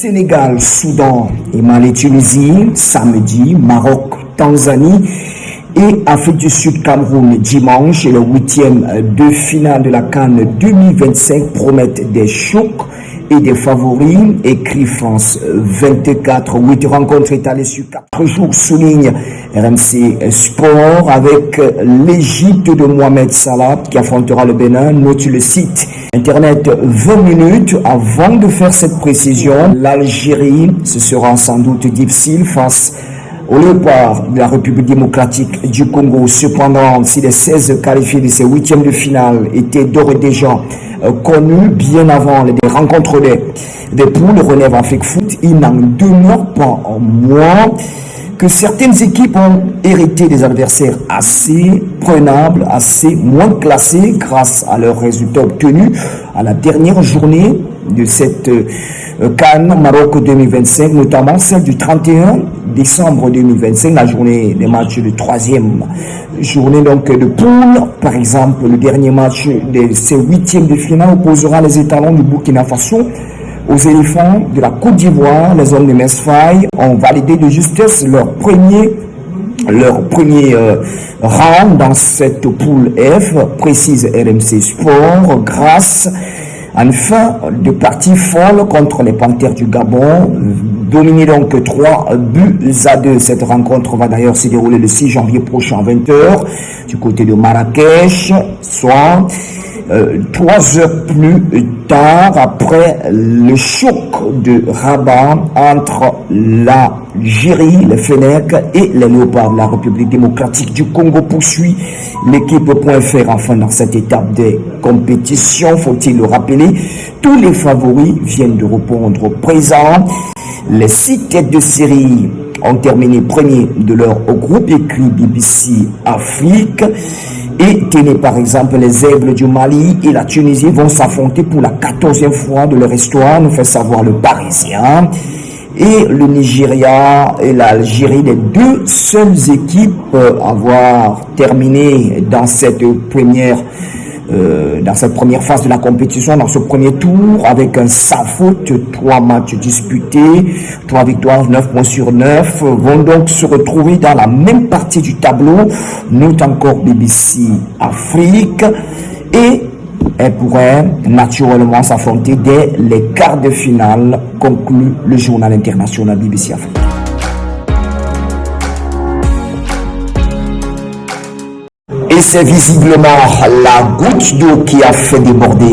Sénégal, Soudan et Mali, Tunisie, samedi, Maroc, Tanzanie et Afrique du Sud, Cameroun, dimanche. Et le 8e de finale de la CAN 2025 promettent des chocs et des favoris. Écrit France 24, 8 rencontres étalées sur 4 jours, souligne RMC Sport, avec l'Égypte de Mohamed Salah qui affrontera le Bénin. Note le site internet 20 minutes avant de faire cette précision. L'Algérie, ce sera sans doute difficile face au Léopard de la République démocratique du Congo. Cependant, si les 16 qualifiés de ces 8e de finale étaient d'ores et déjà connus bien avant les rencontres des poules Relève Afrique Foot, il n'en demeure pas moins que certaines équipes ont hérité des adversaires assez prenables, assez moins classés grâce à leurs résultats obtenus à la dernière journée de cette CAN Maroc 2025, notamment celle du 31 décembre 2025, la journée des matchs de 3e journée donc de poule. Par exemple, le dernier match de ces 8e de finale opposera les étalons du Burkina Faso aux éléphants de la Côte d'Ivoire. Les hommes de Mesfaye ont validé de justesse leur premier round dans cette poule F, précise RMC Sport, grâce à une fin de partie folle contre les Panthères du Gabon, dominé donc 3-2. Cette rencontre va d'ailleurs se dérouler le 6 janvier prochain à 20h du côté de Marrakech, soit 3 heures plus tard, après le choc de Rabat entre l'Algérie, les Fennecs et les Léopards de la République démocratique du Congo, poursuit l'équipe.fr. Enfin, dans cette étape des compétitions, faut-il le rappeler, tous les favoris viennent de répondre présent. Les 6 têtes de série ont terminé premiers de leur groupe, écrit BBC Afrique. Et tenez, par exemple, les Aigles du Mali et la Tunisie vont s'affronter pour la 14e fois de leur histoire, nous fait savoir le Parisien. Et le Nigeria et l'Algérie, les deux seules équipes à avoir terminé dans cette première phase de la compétition, dans ce premier tour, avec un sans faute, 3 matchs disputés, 3 victoires, 9 points sur 9, vont donc se retrouver dans la même partie du tableau, note encore BBC Afrique, et elles pourraient naturellement s'affronter dès les quarts de finale, conclut le journal international BBC Afrique. Et c'est visiblement la goutte d'eau qui a fait déborder